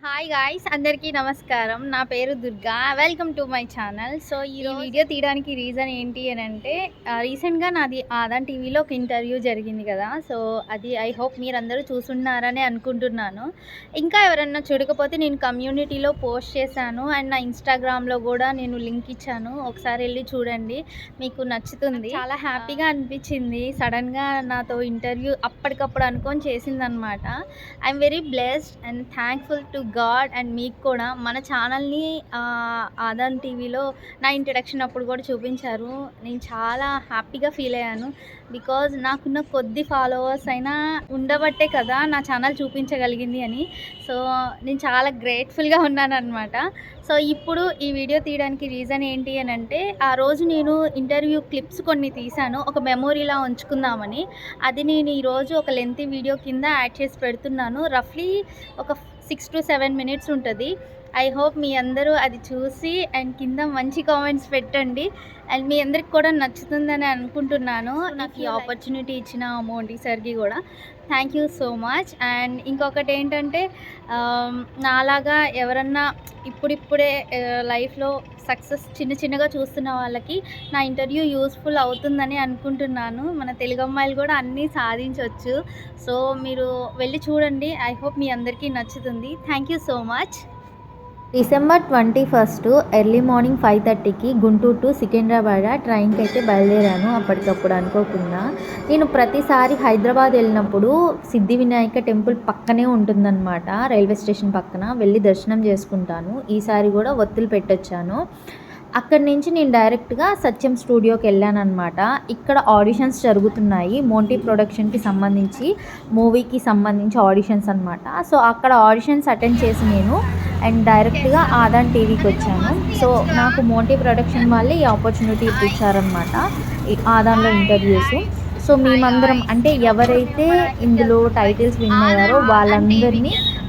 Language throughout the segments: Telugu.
హాయ్ గాయ్స్, అందరికీ నమస్కారం. నా పేరు Durga. Welcome to my channel. So ఈ వీడియో తీయడానికి రీజన్ ఏంటి అని అంటే రీసెంట్గా నాది ఆదాన్ టీవీలో ఒక ఇంటర్వ్యూ జరిగింది కదా. సో అది ఐ హోప్ మీరందరూ చూసున్నారని అనుకుంటున్నాను. ఇంకా ఎవరన్నా చూడకపోతే నేను కమ్యూనిటీలో పోస్ట్ చేశాను అండ్ నా ఇన్స్టాగ్రామ్లో కూడా నేను లింక్ ఇచ్చాను. ఒకసారి వెళ్ళి చూడండి, మీకు నచ్చుతుంది. చాలా హ్యాపీగా అనిపించింది. సడన్గా నాతో ఇంటర్వ్యూ అప్పటికప్పుడు అనుకొని చేసిందనమాట. I'm very blessed and thankful to God and మీకు కూడా. మన ఛానల్ని ఆదాన్ టీవీలో నా ఇంట్రడక్షన్ అప్పుడు కూడా చూపించారు. నేను చాలా హ్యాపీగా ఫీల్ అయ్యాను. బికాజ్ నాకున్న కొద్ది ఫాలోవర్స్ అయినా ఉండబట్టే కదా నా ఛానల్ చూపించగలిగింది అని. సో నేను చాలా గ్రేట్ఫుల్గా ఉన్నాను అనమాట. సో ఇప్పుడు ఈ వీడియో తీయడానికి రీజన్ ఏంటి అని అంటే, ఆ రోజు నేను ఇంటర్వ్యూ క్లిప్స్ కొన్ని తీశాను ఒక మెమొరీలా ఉంచుకుందామని. అది నేను ఈరోజు ఒక లెంతీ వీడియో కింద యాడ్ చేసి పెడుతున్నాను. రఫ్లీ ఒక 6 to 7 minutes ఉంటుంది. ఐ హోప్ మీ అందరూ అది చూసి అండ్ కింద మంచి కామెంట్స్ పెట్టండి అండ్ మీ అందరికి కూడా నచ్చుతుందని అనుకుంటున్నాను. నాకు ఈ ఆపర్చునిటీ ఇచ్చిన మోంటీ సార్కి కూడా thank you so much. And ఇంకొకటి ఏంటంటే, నాలాగా ఎవరన్నా ఇప్పుడిప్పుడే లైఫ్లో సక్సెస్ చిన్నగా చూస్తున్న వాళ్ళకి నా ఇంటర్వ్యూ యూస్ఫుల్ అవుతుందని అనుకుంటున్నాను. మన తెలుగు అమ్మాయిలు కూడా అన్నీ సాధించవచ్చు. సో మీరు వెళ్ళి చూడండి. ఐ హోప్ మీ అందరికీ నచ్చుతుంది. Thank you so much. December 21 early morning 5:30కి గుంటూరు టు సికింద్రాబాద్ ట్రైన్కి అయితే బయలుదేరాను. అప్పటికప్పుడు అనుకోకుండా. నేను ప్రతిసారి హైదరాబాద్ వెళ్ళినప్పుడు సిద్ధి వినాయక టెంపుల్ పక్కనే ఉంటుందన్నమాట, రైల్వే స్టేషన్ పక్కన. వెళ్ళి దర్శనం చేసుకుంటాను. ఈసారి కూడా ఒత్తులు పెట్టొచ్చాను. అక్కడి నుంచి నేను డైరెక్ట్గా సత్యం స్టూడియోకి వెళ్ళానమాట. ఇక్కడ ఆడిషన్స్ జరుగుతున్నాయి, మోంటీ ప్రొడక్షన్కి సంబంధించి, మూవీకి సంబంధించి ఆడిషన్స్ అనమాట. సో అక్కడ ఆడిషన్స్ అటెండ్ చేసి నేను అండ్ డైరెక్ట్గా ఆదాన్ టీవీకి వచ్చాను. సో నాకు మోంటీ ప్రొడక్షన్ వాళ్ళే ఈ ఆపర్చునిటీ ఇప్పించారనమాట, ఈ ఆదాన్లో ఇంటర్వ్యూస్. సో మేమందరం అంటే ఎవరైతే ఇందులో టైటిల్స్ విన్ అయ్యారో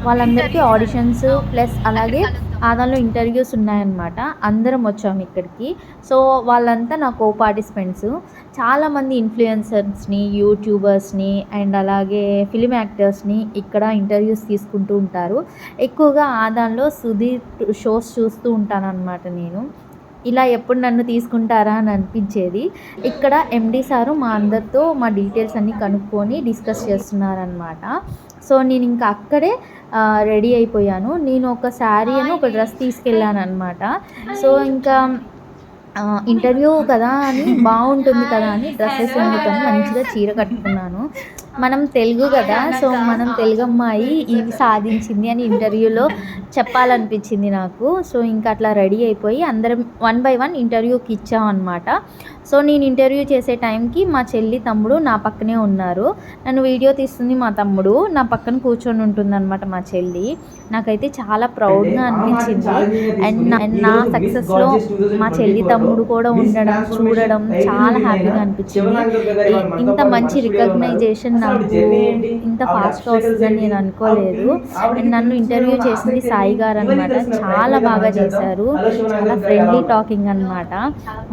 వాళ్ళందరికీ ఆడిషన్స్ ప్లస్ అలాగే ఆదాన్లో ఇంటర్వ్యూస్ ఉన్నాయన్నమాట. అందరం వచ్చాము ఇక్కడికి. సో వాళ్ళంతా నా కో పార్టిసిపెంట్స్. చాలామంది ఇన్ఫ్లుయెన్సర్స్ని, యూట్యూబర్స్ని అండ్ అలాగే ఫిలిం యాక్టర్స్ని ఇక్కడ ఇంటర్వ్యూస్ తీసుకుంటూ ఉంటారు. ఎక్కువగా ఆదాన్లో సుధీర్ షోస్ చూస్తూ ఉంటాను అనమాట నేను. ఇలా ఎప్పుడు నన్ను తీసుకుంటారా అని అనిపించేది. ఇక్కడ ఎండి సారు మా అందరితో మా డీటెయిల్స్ అన్నీ కనుక్కొని డిస్కస్ చేస్తున్నారనమాట. సో నేను ఇంకా అక్కడే రెడీ అయిపోయాను. నేను ఒక శారీ అని ఒక డ్రెస్ తీసుకెళ్ళాను అనమాట. సో ఇంకా ఇంటర్వ్యూ కదా అని బాగుంటుంది కదా అని డ్రెస్సెస్ ఎందుకని మంచిగా చీర కట్టుకున్నాను. మనం తెలుగు కదా, సో మనం తెలుగు అమ్మాయి ఇవి సాధించింది అని ఇంటర్వ్యూలో చెప్పాలనిపించింది నాకు. సో ఇంకా అట్లా రెడీ అయిపోయి అందరం 1 by 1 ఇంటర్వ్యూకి ఇచ్చామన్నమాట. సో నేను ఇంటర్వ్యూ చేసే టైంకి మా చెల్లి తమ్ముడు నా పక్కనే ఉన్నారు. నన్ను వీడియో తీస్తుంది మా తమ్ముడు, నా పక్కన కూర్చొని ఉంటుందన్నమాట మా చెల్లి. నాకైతే చాలా ప్రౌడ్గా అనిపించింది. అండ్ నా సక్సెస్లో మా చెల్లి తమ్ముడు కూడా చూడడం చాలా హ్యాపీగా అనిపించింది. ఇంత మంచి రికగ్నైజేషన్ నాకు ఇంత ఫాస్ట్గా వస్తుందని నేను అనుకోలేదు. అండ్ నన్ను ఇంటర్వ్యూ చేసింది సాయి గారు అనమాట. చాలా బాగా చేశారు, చాలా ఫ్రెండ్లీ టాకింగ్ అనమాట.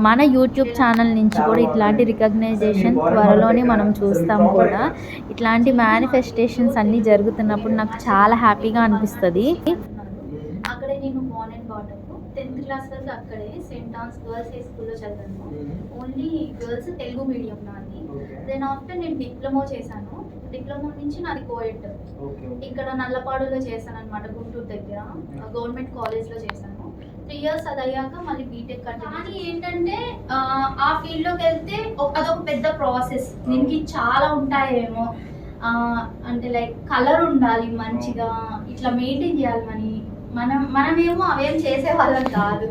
మన యూట్యూబ్ ఛానల్ నుంచి కూడా ఇట్లాంటి రికగ్నైజేషన్ త్వరలోనే మనం చూస్తాం కూడా. ఇట్లాంటి మేనిఫెస్టేషన్స్ అన్నీ జరుగుతున్నప్పుడు నాకు చాలా హ్యాపీగా అనిపిస్తుంది. అక్కడే నేను born and bottom 10th class వరకు అక్కడే సెయింట్ ఆన్స్ గర్ల్స్ హై స్కూల్లో చదివాను. ఓన్లీ గర్ల్స్ తెలుగు మీడియం నాది. దెన్ ఆఫ్టర్ నేను డిప్లొమా చేశాను. డిప్లొమా నుంచి నాది కోఎడ్. ఇక్కడ నల్లపాడులో చేశాను అనమాట, గుంటూరు దగ్గర గవర్నమెంట్ కాలేజ్లో చేశాను. 3 years అది అయ్యాక మళ్ళీ బీటెక్ కంటిన్యూ. కానీ ఏంటంటే ఆ ఫీల్డ్లోకి వెళ్తే అదొక పెద్ద ప్రాసెస్. దీనికి చాలా ఉంటాయేమో, అంటే లైక్ కలర్ ఉండాలి మంచిగా, ఇట్లా మెయింటైన్ చేయాలి. మనమేమో అవేం చేసే వాళ్ళం కాదు.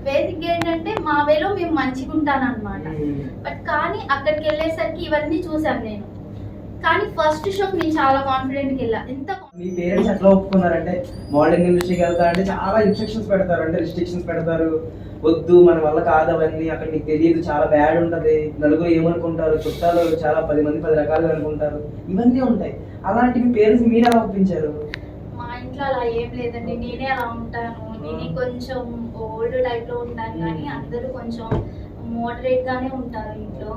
బేసిక్ ఏంటంటే మా వేలో మేము మంచిగా ఉంటానన్నమాట. బట్ కానీ అక్కడికి వెళ్ళేసరికి ఇవన్నీ చూసాను నేను. కానీ ఫస్ట్ షోకి నేను చాలా కాన్ఫిడెంట్గా వెళ్ళా. మీ పేరెంట్స్ ఎట్లా ఒప్పుకున్నారంటే మోడలింగ్ ఇండస్ట్రీకి వెళ్తారంటే చాలా ఇన్స్ట్రక్షన్స్ పెడతారు, అంటే రిస్ట్రిక్షన్స్ పెడతారు. వద్దు, మన వల్ల కాదు అవన్నీ, అక్కడ నీకు తెలియదు, చాలా బ్యాడ్ ఉంటుంది, నలుగురు ఏమనుకుంటారు, చుట్టాలు చాలా 10 మంది 10 రకాలుగా అనుకుంటారు, ఇవన్నీ ఉంటాయి. అలాంటి మీ పేరెంట్స్ మీరు ఎలా ఒప్పించారు? మా ఇంట్లో అలా ఏం లేదండి, నేనే అలా ఉంటాను. నేనే కొంచెం ఓల్డ్ టైప్లో ఉంటాను, కానీ అందరూ కొంచెం మోడరేట్గానే ఉంటారు ఇంట్లో.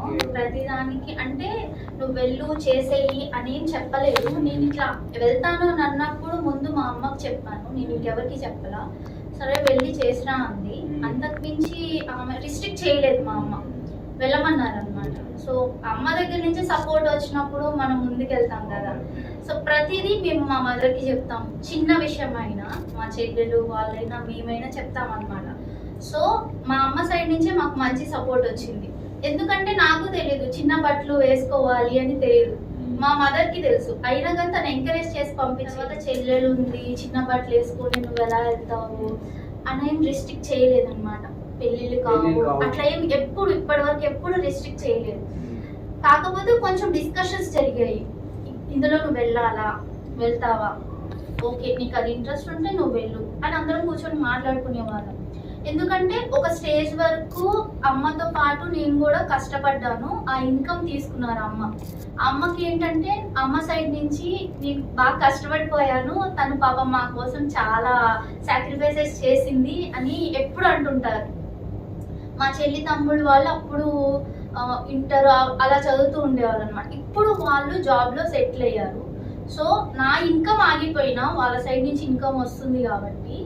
ప్రతిదానికి అంటే నువ్వు వెళ్ళు చేసేయి అని ఏం చెప్పలేదు. నేను ఇట్లా వెళ్తాను అని అన్నప్పుడు ముందు మా అమ్మకి చెప్పాను, నేను ఇంకెవరికి చెప్పలా. సరే వెళ్ళి చేసినా అంది. అంతకు మించి ఆమె రిస్ట్రిక్ట్ చేయలేదు, మా అమ్మ వెళ్ళమన్నారు అనమాట. సో అమ్మ దగ్గర నుంచి సపోర్ట్ వచ్చినప్పుడు మనం ముందుకెళ్తాం కదా. సో ప్రతిదీ మేము మా మదర్కి చెప్తాం, చిన్న విషయం అయినా మా చెల్లెలు వాళ్ళైనా మేమైనా చెప్తాం అనమాట. సో మా అమ్మ సైడ్ నుంచే మాకు మంచి సపోర్ట్ వచ్చింది. ఎందుకంటే నాకు తెలియదు చిన్న బట్టలు వేసుకోవాలి అని తెలియదు, మా మదర్కి తెలుసు. అయినా కానీ తను ఎంకరేజ్ చేసి పంపించి, తర్వాత చెల్లెలు ఉంది చిన్న బట్టలు వేసుకొని నువ్వు ఎలా వెళ్తావు అని ఏం రిస్ట్రిక్ట్ చేయలేదన్నమాట. పెళ్ళిళ్ళు కావు అట్లా ఏం ఎప్పుడు ఇప్పటి వరకు ఎప్పుడు రిస్ట్రిక్ట్ చేయలేదు. కాకపోతే కొంచెం డిస్కషన్స్ జరిగాయి, ఇందులో నువ్వు వెళ్ళాలా, వెళ్తావా, ఓకే నీకు అది ఇంట్రెస్ట్ ఉంటే నువ్వు వెళ్ళు అని అందరం కూర్చొని మాట్లాడుకునేవాళ్ళం. ఎందుకంటే ఒక స్టేజ్ వరకు అమ్మతో పాటు నేను కూడా కష్టపడ్డాను, ఆ ఇన్కమ్ తీసుకున్నారు అమ్మ. అమ్మకి ఏంటంటే అమ్మ సైడ్ నుంచి నేను బాగా కష్టపడిపోయాను, తను పాపం మా కోసం చాలా సాక్రిఫైసెస్ చేసింది అని ఎప్పుడు అంటుంటారు. మా చెల్లి తమ్ముడు వాళ్ళు అప్పుడు ఇంటర్ అలా చదువుతూ ఉండేవాళ్ళు అనమాట. ఇప్పుడు వాళ్ళు జాబ్లో సెటిల్ అయ్యారు. సో నా ఇన్కమ్ ఆగిపోయినా వాళ్ళ సైడ్ నుంచి ఇన్కమ్ వస్తుంది కాబట్టి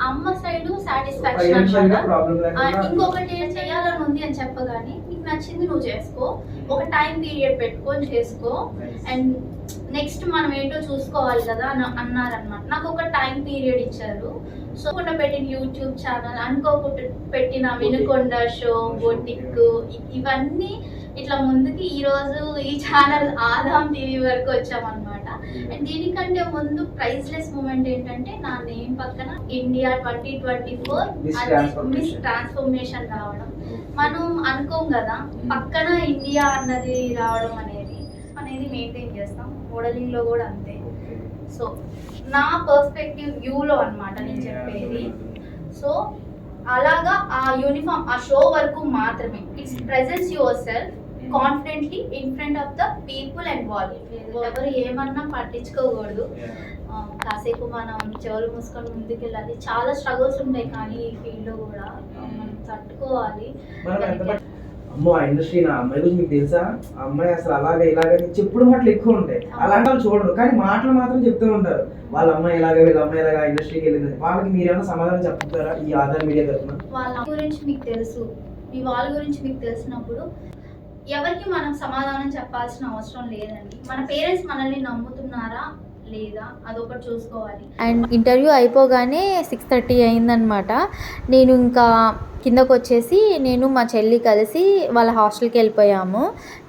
అమ్మ సైడ్ సాటిస్ఫాక్షన్ అనమాట. ఇంకొకటి చేయాలని ఉంది అని చెప్పగానే నీకు నచ్చింది నువ్వు చేసుకో, ఒక టైం పీరియడ్ పెట్టుకొని చేసుకో, అండ్ నెక్స్ట్ మనం ఏంటో చూసుకోవాలి కదా అన్నారనమాట. నాకు ఒక టైం పీరియడ్ ఇచ్చారు. సో పెట్టిన యూట్యూబ్ ఛానల్, అనుకోకుండా పెట్టిన వినుకొండ షో, బొటిక్, ఇవన్నీ ఇట్లా ముందుకి ఈ రోజు ఈ ఛానల్ ఆదాం టీవీ వరకు వచ్చామన్నమాట. అండ్ దీనికంటే ముందు ప్రైజ్లెస్ మూమెంట్ ఏంటంటే నా నేమ్ పక్కన ఇండియా 2024 మిస్ ట్రాన్స్ఫర్మేషన్ రావడం. మనం అనుకోం కదా పక్కన ఇండియా అన్నది రావడం అనేది మెయింటైన్ చేస్తాం. మోడలింగ్ లో కూడా అంతే. సో నా పర్స్పెక్టివ్ వ్యూలో అన్నమాట నేను చెప్పేది. సో అలాగా ఆ యూనిఫామ్ ఆ షో వరకు మాత్రమే. It's presence your self confidently in front of the people and volume. ఎవరు ఏమన్నా పట్టించుకోకూడదు, కాసేపు మనం చెవులు మూసుకొని ముందుకు వెళ్ళాలి. చాలా స్ట్రగుల్స్ ఉంటాయి కానీ ఈ ఫీల్డ్ లో కూడా మనం తట్టుకోవాలి. అమ్మో ఆ ఇండస్ట్రీ నా అమ్మాయి గురించి మీకు తెలుసా, ఆ అమ్మాయి అసలు అలాగే ఇలాగే చెప్పుడు మాటలు ఎక్కువ ఉంటాయి. అలాంటి వాళ్ళు చూడరు కానీ మాటలు మాత్రం చెప్తూ ఉంటారు, వాళ్ళ అమ్మాయి ఇలాగే వీళ్ళ అమ్మాయి ఇలాగా ఇండస్ట్రీకి వెళ్ళింది. వాళ్ళకి మీరు ఏమైనా సమాధానం చెప్తారా ఈ ఆధార్ మీడియా తరఫున? వాళ్ళ గురించి మీకు తెలుసు, మీ వాళ్ళ గురించి మీకు తెలిసినప్పుడు ఎవరికి మనం సమాధానం చెప్పాల్సిన అవసరం లేదండి. మన పేరెంట్స్ మనల్ని నమ్ముతున్నారా లేదా అదొకటి చూసుకోవాలి. అండ్ ఇంటర్వ్యూ అయిపోగానే 6:30 అయిందనమాట. నేను ఇంకా కిందకు వచ్చేసి నేను మా చెల్లి కలిసి వాళ్ళ హాస్టల్కి వెళ్ళిపోయాము.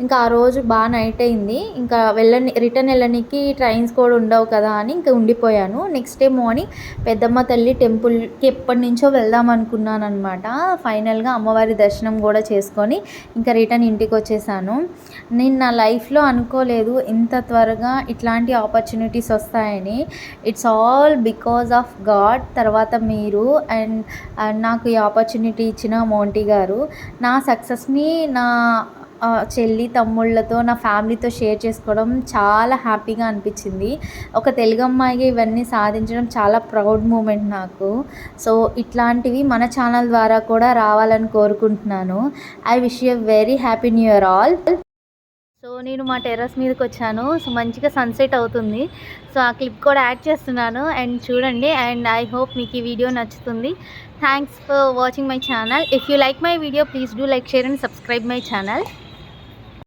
ఇంకా ఆ రోజు బాగా నైట్ అయింది, ఇంకా రిటర్న్ వెళ్ళడానికి ట్రైన్స్ కూడా ఉండవు కదా అని ఇంకా ఉండిపోయాను. నెక్స్ట్ డే మార్నింగ్ పెద్దమ్మ తల్లి టెంపుల్కి ఎప్పటి నుంచో వెళ్దాం అనుకున్నాను అనమాట. ఫైనల్గా అమ్మవారి దర్శనం కూడా చేసుకొని ఇంకా రిటర్న్ ఇంటికి వచ్చేసాను. నేను నా లైఫ్లో అనుకోలేదు ఇంత త్వరగా ఇట్లాంటి ఆపర్చునిటీస్ వస్తాయని. It's all because of God, తర్వాత మీరు అండ్ నాకు ఈ ఆపర్చునిటీ ఇచ్చిన మోంటీ గారు. నా సక్సెస్ని నా చెల్లి తమ్ముళ్ళతో నా ఫ్యామిలీతో షేర్ చేసుకోవడం చాలా హ్యాపీగా అనిపించింది. ఒక తెలుగు అమ్మాయిగా ఇవన్నీ సాధించడం చాలా ప్రౌడ్ మూమెంట్ నాకు. సో ఇట్లాంటివి మన ఛానల్ ద్వారా కూడా రావాలని కోరుకుంటున్నాను. I wish you very happy new year all. So నేను మా టెర్రస్ మీదకి వచ్చాను. సో మంచిగా సన్సెట్ అవుతుంది. సో ఆ క్లిప్ కూడా యాడ్ చేస్తున్నాను అండ్ చూడండి. అండ్ ఐ హోప్ మీకు ఈ వీడియో నచ్చుతుంది. Thanks for watching my channel. If you like my video please do like, share and subscribe my channel.